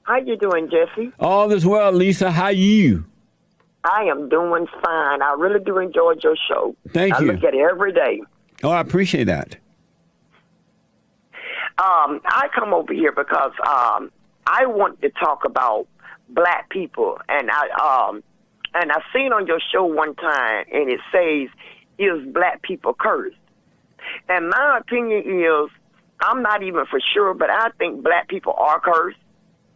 How you doing, Jesse? All is well, Lisa. How you? I am doing fine. I really do enjoy your show. Thank you. I look at it every day. Oh, I appreciate that. I come over here because I want to talk about black people, and I seen on your show one time, and it says, "Is black people cursed?" And my opinion is, I'm not even for sure, but I think black people are cursed.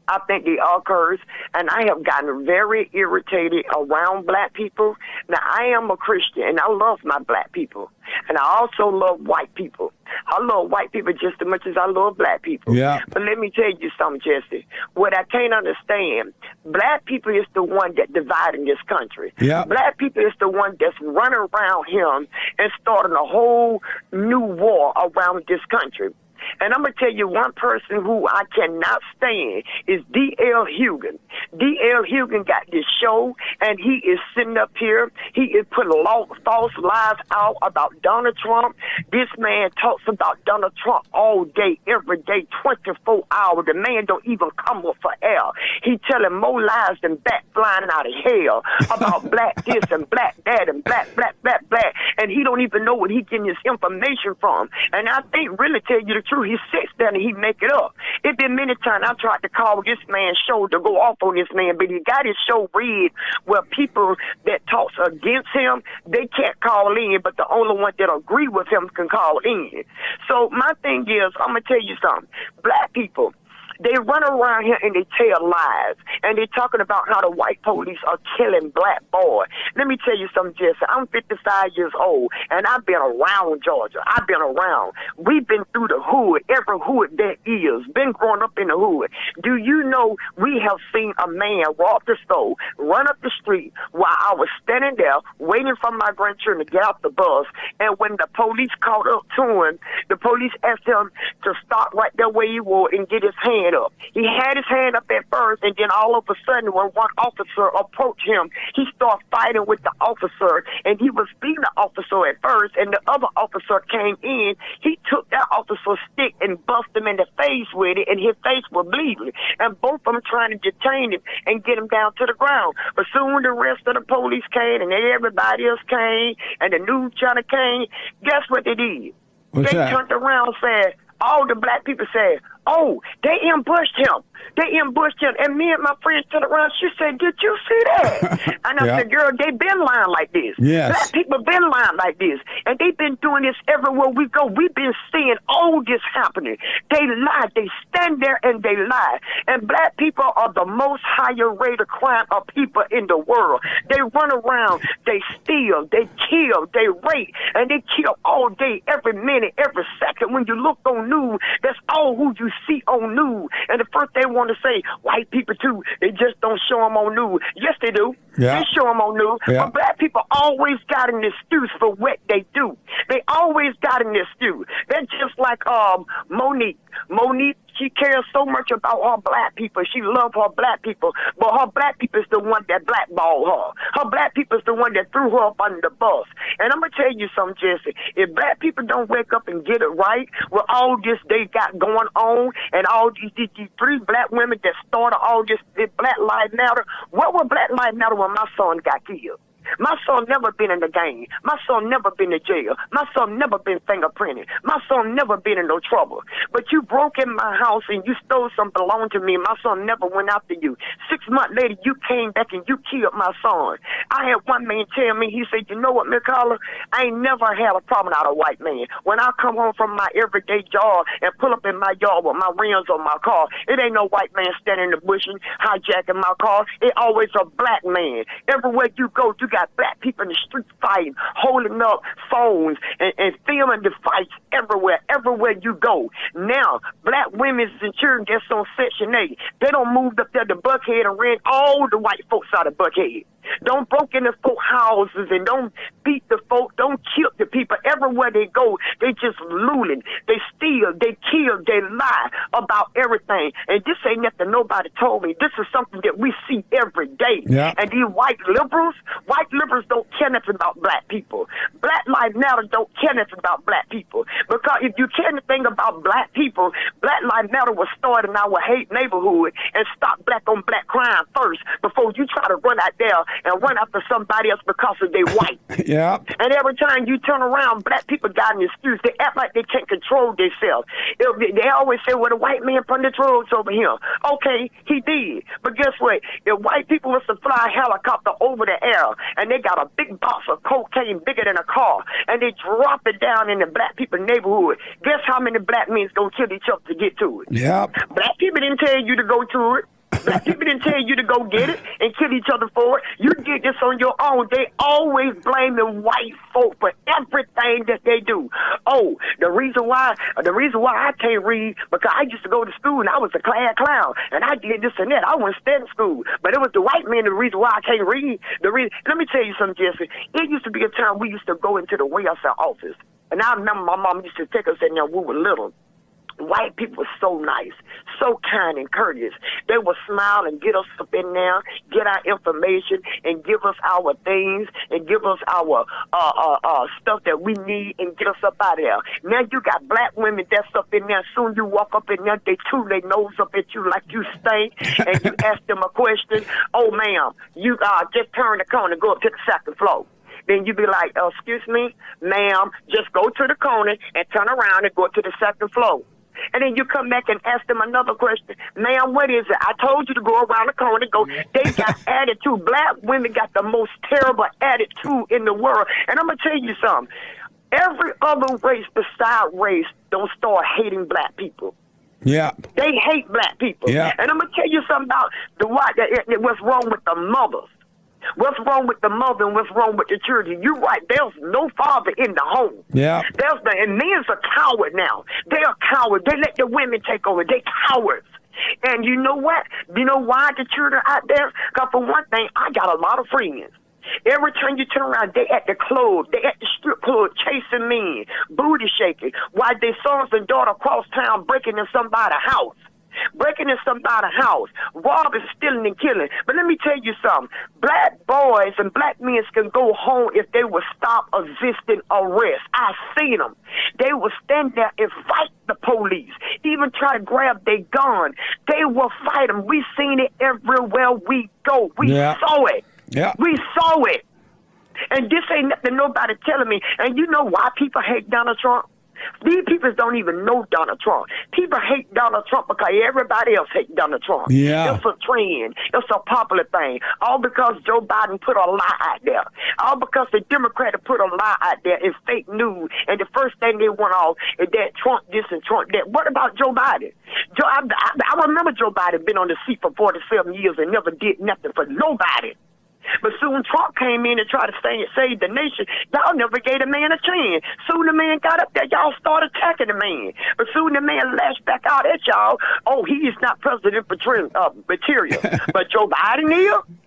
I think they are cursed, and I have gotten very irritated around black people. Now, I am a Christian, and I love my black people, and I also love white people. I love white people just as much as I love black people. Yeah. But let me tell you something, Jesse. What I can't understand, black people is the one that dividing this country. Yeah. Black people is the one that's running around him and starting a whole new war around this country. And I'm going to tell you one person who I cannot stand is D.L. Hugin. D.L. Hugin got this show, and he is sitting up here. He is putting false lies out about Donald Trump. This man talks about Donald Trump all day, every day, 24 hours. The man don't even come up for air. He telling more lies than bat flying out of hell about black this and black that and black. And he don't even know where he getting his information from. And I think, really tell you the truth, he sits there and he make it up. It been many times I tried to call this man's show to go off on this man, but he got his show read where people that talks against him, they can't call in, but the only one that agree with him can call in. So my thing is, I'm going to tell you something. Black people, they run around here and they tell lies, and they're talking about how the white police are killing black boys. Let me tell you something, Jesse. I'm 55 years old, and I've been around Georgia. I've been around. We've been through the hood, every hood there is, been growing up in the hood. Do you know we have seen a man rob the store, run up the street while I was standing there waiting for my grandchildren to get off the bus, and when the police caught up to him, the police asked him to stop right there where he was and get his hand up. He had his hand up at first, and then all of a sudden, when one officer approached him, he started fighting with the officer, and he was beating the officer at first, and the other officer came in. He took that officer's stick and busted him in the face with it, and his face was bleeding, and both of them trying to detain him and get him down to the ground. But soon the rest of the police came, and everybody else came, and the news channel came. Guess what they did? What's they that? turned around and said, all the black people said, "Oh, they ambushed him. They ambushed him." And me and my friend turned around. She said, "Did you see that?" And I said, "Girl, they been lying like this. Yes. Black people been lying like this. And they've been doing this everywhere we go. We've been seeing all this happening. They lie. They stand there and they lie. And black people are the most higher rate of crime of people in the world. They run around. They steal. They kill. They rape. And they kill all day, every minute, every second. When you look on news, that's all who you see on news. And the first they want to say, white people too, they just don't show them on news. Yes, they do. Yeah. They show them on news. Yeah. But black people always got an excuse for what they do. They always got an excuse. They're just like Monique. Monique, she cares so much about her black people. She loves her black people. But her black people is the one that blackballed her. Her black people is the one that threw her up under the bus. And I'm going to tell you something, Jesse. If black people don't wake up and get it right with all this they got going on and all these three black women that started all this Black Lives Matter, what would Black Lives Matter when my son got killed? My son never been in the game. My son never been to jail. My son never been fingerprinted. My son never been in no trouble. But you broke in my house and you stole something belonging to me. My son never went after you. 6 months later, you came back and you killed my son. I had one man tell me, he said, "You know what, Miss Carla? I ain't never had a problem out of white man. When I come home from my everyday job and pull up in my yard with my rims on my car, it ain't no white man standing in the bush and hijacking my car. It always a black man. Everywhere you go, you got black people in the streets fighting, holding up phones and filming the fights everywhere you go. Now, black women and children that's on Section 8, they don't move up there to Buckhead and ran all the white folks out of Buckhead. Don't broke into folk houses and don't beat the folk. Don't kill the people. Everywhere they go, they just looting. They steal. They kill. They lie about everything. And this ain't nothing nobody told me. This is something that we see every day. Yeah. And these white liberals don't care nothing about black people. Black Lives Matter don't care nothing about black people. Because if you care anything about black people, Black Lives Matter was started in our hate neighborhood and stop black on black crime first before you try to run out there and run after somebody else because of they white. Yeah. And every time you turn around, black people got an excuse. They act like they can't control themselves. They always say, well, the white man put the drugs over here. Okay, he did. But guess what? If white people was to fly a helicopter over the air and they got a big box of cocaine bigger than a car and they drop it down in the black people's neighborhood, guess how many black men gonna kill each other to get to it? Yeah. Black people didn't tell you to go to it. Black people didn't tell you to go get it and kill each other for it. You did this on your own. They always blame the white folk for everything that they do. Oh, the reason why I can't read, because I used to go to school and I was a class clown and I did this and that. I went to stay in school. But it was the white man the reason why I can't read. Let me tell you something, Jesse. It used to be a time we used to go into the welfare office. And I remember my mom used to take us in there when we were little. White people were so nice, so kind and courteous. They would smile and get us up in there, get our information, and give us our things, and give us our stuff that we need, and get us up out of there. Now you got black women that's up in there. Soon you walk up in there, they toot their nose up at you like you stink, and you ask them a question. Oh, ma'am, you just turn the corner and go up to the second floor. Then you be like, excuse me, ma'am, just go to the corner and turn around and go to the second floor. And then you come back and ask them another question. Ma'am, what is it? I told you to go around the corner. Go. They got attitude. Black women got the most terrible attitude in the world. And I'm going to tell you something. Every other race besides race don't start hating black people. Yeah. They hate black people. Yeah. And I'm going to tell you something about what's wrong with the mothers. What's wrong with the mother and what's wrong with the children? You're right. There's no father in the home. Yeah. And men's a coward now. They're cowards. They let the women take over. They cowards. And you know what? You know why the children out there? Because for one thing, I got a lot of friends. Every time you turn around, they at the club, they at the strip club, chasing men, booty shaking, while their sons and daughters across town breaking in somebody's house. Breaking in somebody's house, robbing, stealing, and killing. But let me tell you something. Black boys and black men can go home if they will stop resisting arrest. I've seen them. They will stand there and fight the police, even try to grab their gun. They will fight them. We seen it everywhere we go. We saw it. Yeah. We saw it. And this ain't nothing nobody telling me. And you know why people hate Donald Trump? These people don't even know Donald Trump. People hate Donald Trump because everybody else hates Donald Trump. Yeah. It's a trend. It's a popular thing. All because Joe Biden put a lie out there. All because the Democrats put a lie out there in fake news. And the first thing they went off is that Trump this and Trump that. What about Joe Biden? I remember Joe Biden been on the seat for 47 years and never did nothing for nobody. But soon Trump came in and tried to save the nation. Y'all never gave the man a chance. Soon the man got up there. Y'all started attacking the man. But soon the man lashed back out at y'all. Oh, he is not president material. But Joe Biden is.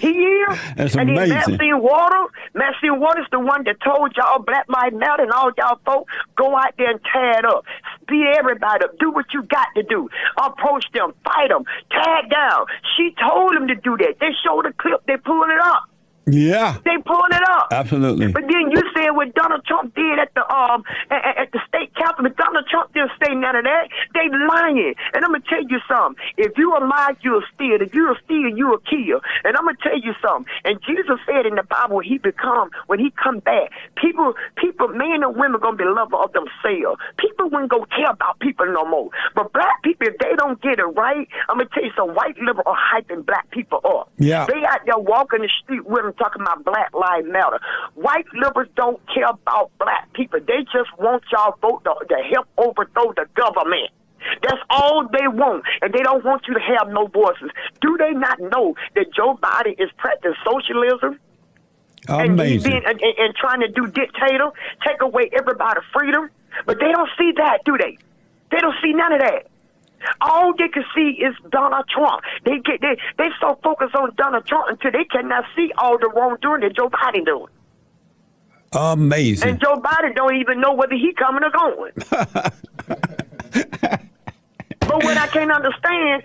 He is. That's and amazing. Maxine Waters the one that told y'all Black Lives Matter and all y'all folks, go out there and tear it up. Beat everybody up. Do what you got to do. Approach them. Fight them. Tag down. She told them to do that. They showed a clip. They pulling it up. Yeah. They pulling it up. Absolutely. But then you said what Donald Trump did at the state capitol. Donald Trump didn't say none of that. They lying. And I'm gonna tell you something. If you are lying, you'll steal. If you'll steal, you'll kill. And I'm gonna tell you something. And Jesus said in the Bible, when he come back, people, men and women gonna be lovers of themselves. People wouldn't go care about people no more. But black people, if they don't get it right, I'm gonna tell you some white liberals are hyping black people up. Yeah. They out there walking the street with them talking about Black Lives Matter. White liberals don't care about black people. They just want y'all vote to help overthrow the government. That's all they want, and they don't want you to have no voices. Do they not know that Joe Biden is practicing socialism? Amazing. And trying to do dictator, take away everybody's freedom? But they don't see that, do they? They don't see none of that. All they can see is Donald Trump. They so focused on Donald Trump until they cannot see all the wrongdoing that Joe Biden doing. Amazing. And Joe Biden don't even know whether he coming or going. But what I can't understand,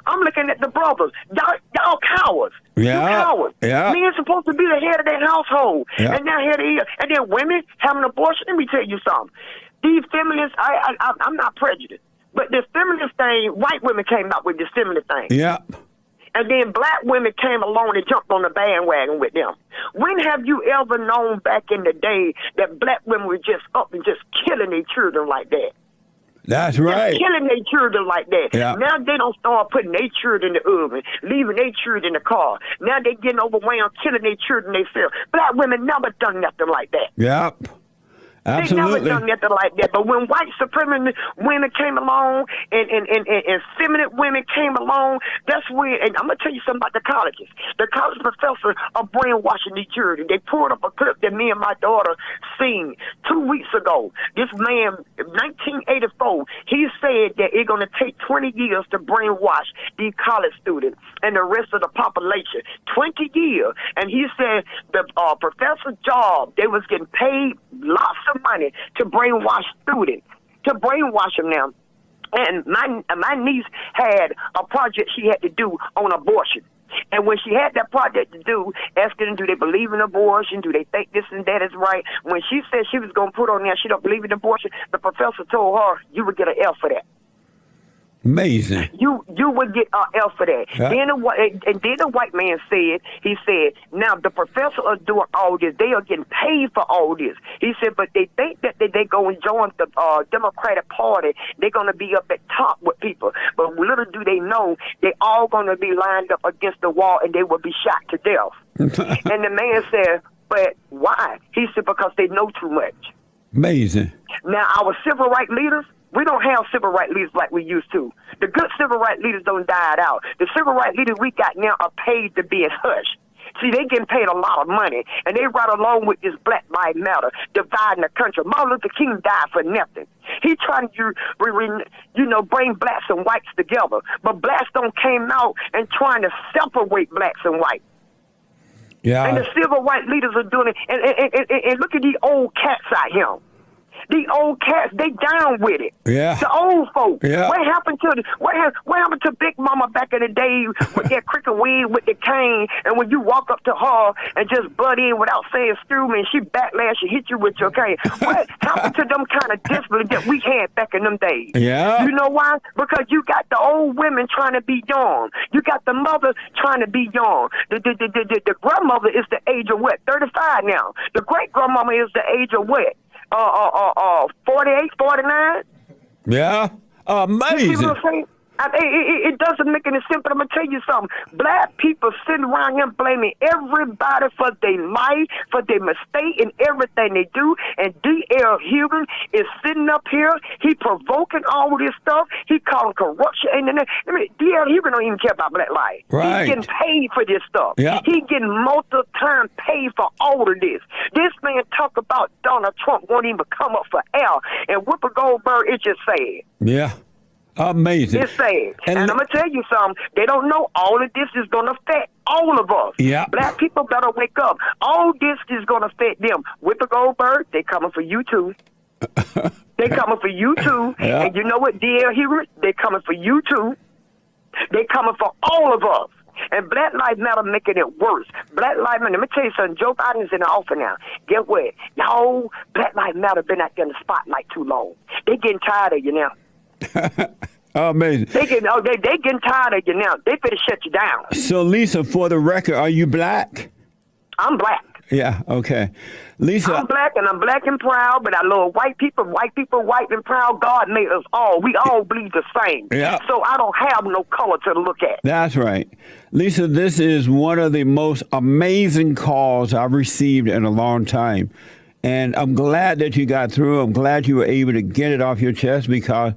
I'm looking at the brothers. Y'all cowards. Yeah. You cowards. Yeah. Men supposed to be the head of their household. Yeah. And now here they are. And then women having abortion. Let me tell you something. These feminists, I'm not prejudiced. But this feminist thing, white women came out with this feminist thing. Yeah. And then black women came along and jumped on the bandwagon with them. When have you ever known back in the day that black women were just up and just killing their children like that? That's right. Just killing their children like that. Yeah. Now they don't start putting their children in the oven, leaving their children in the car. Now they getting overwhelmed, killing their children themselves. Black women never done nothing like that. Yep. Absolutely. They never done nothing like that. But when white supremacist women came along and feminine women came along, that's when, and I'm going to tell you something about the colleges. The college professors are brainwashing these children. They pulled up a clip that me and my daughter seen 2 weeks ago. This man, 1984, he said that it's going to take 20 years to brainwash these college students and the rest of the population. 20 years. And he said the professor's job, they was getting paid lots of money to brainwash students, to brainwash them now. And my niece had a project she had to do on abortion. And when she had that project to do, asking them, do they believe in abortion? Do they think this and that is right? When she said she was going to put on there, she don't believe in abortion, the professor told her, you would get an F for that. Amazing. You would get an L for that. Yeah. Then the white man said, he said, now the professors are doing all this. They are getting paid for all this. He said, but they think that they go and join the Democratic Party. They're going to be up at top with people. But little do they know, they all going to be lined up against the wall and they will be shot to death. And the man said, but why? He said, because they know too much. Amazing. Now, our civil rights leaders, we don't have civil rights leaders like we used to. The good civil rights leaders don't die out. The civil rights leaders we got now are paid to be in hush. See, they getting paid a lot of money, and they ride along with this Black Lives Matter, dividing the country. Martin Luther King died for nothing. He trying to, bring blacks and whites together, but blacks don't came out and trying to separate blacks and whites. Yeah. And the civil rights leaders are doing it. And look at these old cats out here. The old cats, they down with it. Yeah. The old folks. Yeah. What happened to Big Mama back in the day with that cricket wig with the cane, and when you walk up to her and just butt in without saying excuse me, and she backlash and hit you with your cane? What happened to them kind of discipline that we had back in them days? Yeah. You know why? Because you got the old women trying to be young. You got the mother trying to be young. The grandmother is the age of what? 35 now. The great grandmama is the age of what? 48, 49. Yeah. Amazing. You see what I'm saying? It doesn't make any sense, but I'm going to tell you something. Black people sitting around here blaming everybody for their life, for their mistake and everything they do. And D.L. Hughley is sitting up here. He provoking all this stuff. He calling corruption. D.L. Hughley don't even care about black life. Right. He's getting paid for this stuff. Yeah. He getting multiple time paid for all of this. This man talk about Donald Trump won't even come up for air. And Whoopi Goldberg is just sad. Yeah. Amazing. It's sad. And I'm going to tell you something. They don't know all of this is going to affect all of us. Yeah. Black people better wake up. All this is going to affect them. Whoopi Goldberg, they coming for you too. They coming for you too. Yeah. And you know what, D.L. Hughley? They coming for you too. They coming for all of us. And Black Lives Matter making it worse. Black Lives Matter, let me tell you something. Joe Biden's in the office now. Get what? Y'all, Black Lives Matter been out there in the spotlight too long. They getting tired of you now. Amazing. They getting tired of you now. They finna shut you down. So, Lisa, for the record, are you black? I'm black. Yeah, okay. Lisa. I'm black, and I'm black and proud, but I love white people, white and proud. God made us all. We all believe the same. Yeah. So I don't have no color to look at. That's right. Lisa, this is one of the most amazing calls I've received in a long time. And I'm glad that you got through. I'm glad you were able to get it off your chest because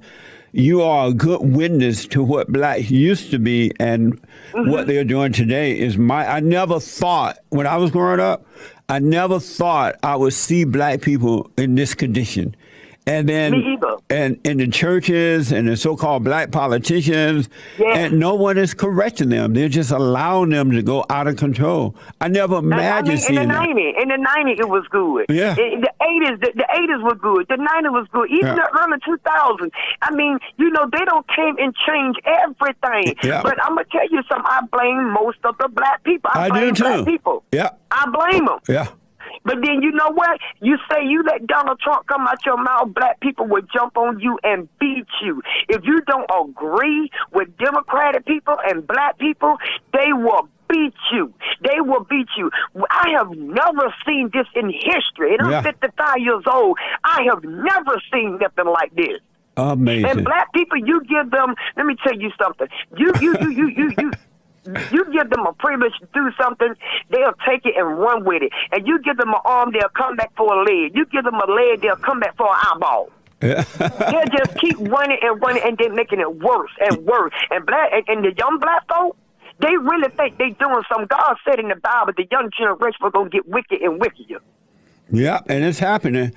you are a good witness to what blacks used to be and what they're doing today. I never thought, when I was growing up, I never thought I would see black people in this condition. And then, Me either. and in the churches and the so-called black politicians, and no one is correcting them. They're just allowing them to go out of control. I never imagined seeing in the that. 90s, it was good. Yeah. In the 80s, the 80s were good. The 90s was good. Even the early 2000s. I mean, they don't came and change everything. Yeah. But I'm gonna tell you something. I blame most of the black people. I blame do too. black people. Yeah. I blame them. Yeah. But then you know what? You say you let Donald Trump come out your mouth, black people will jump on you and beat you. If you don't agree with Democratic people and black people, they will beat you. They will beat you. I have never seen this in history. And I'm 55 years old. I have never seen nothing like this. Amazing. And black people, you give them, let me tell you something. You give them a privilege to do something, they'll take it and run with it. And you give them an arm, they'll come back for a leg. You give them a leg, they'll come back for an eyeball. They'll just keep running and then making it worse and worse. And the young black folk, they really think they doing something. God said in the Bible, the young generation was going to get wicked and wickier. Yeah, and it's happening.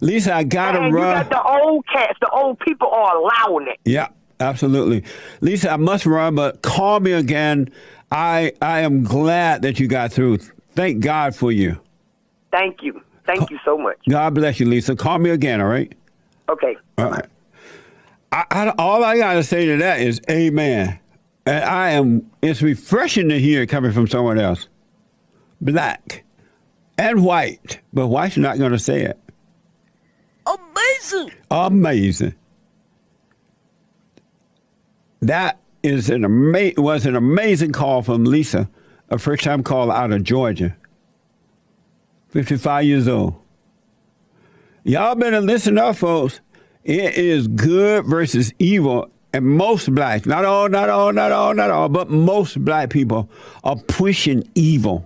Lisa, I got to run. You got the old cats, the old people are allowing it. Yeah. Absolutely. Lisa, I must run, but call me again. I am glad that you got through. Thank God for you. Thank you. Thank you so much. God bless you, Lisa. Call me again, all right? Okay. All right. All I got to say to that is amen. And it's refreshing to hear it coming from someone else. Black and white, but white's not going to say it. Amazing. Amazing. That is was an amazing call from Lisa, a first-time caller out of Georgia, 55 years old. Y'all better listen up, folks. It is good versus evil, and most blacks, not all, but most black people are pushing evil.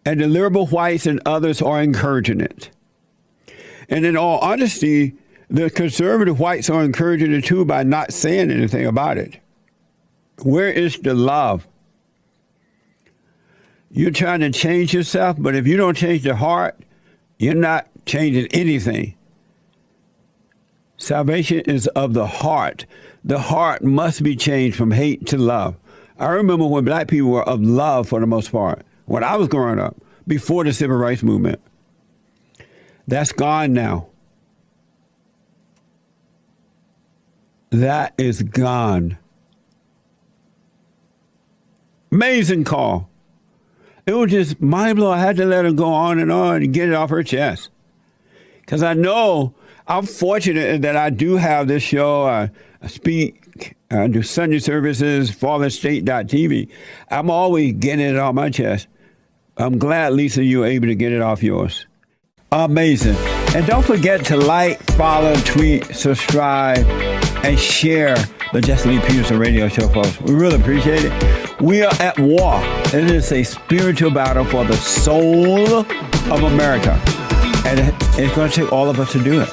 And the liberal whites and others are encouraging it. And in all honesty, the conservative whites are encouraging it too by not saying anything about it. Where is the love? You're trying to change yourself, but if you don't change the heart, you're not changing anything. Salvation is of the heart. The heart must be changed from hate to love. I remember when black people were of love for the most part, when I was growing up, before the civil rights movement. That's gone now. That is gone. Amazing call. It was just mind blowing. I had to let her go on and get it off her chest. Because I know I'm fortunate that I do have this show. I speak, I do Sunday services, fatherstate.tv. I'm always getting it off my chest. I'm glad, Lisa, you were able to get it off yours. Amazing. And don't forget to like, follow, tweet, subscribe, and share the Jesse Lee Peterson radio show, folks. We really appreciate it. We are at war. It is a spiritual battle for the soul of America. And it's going to take all of us to do it.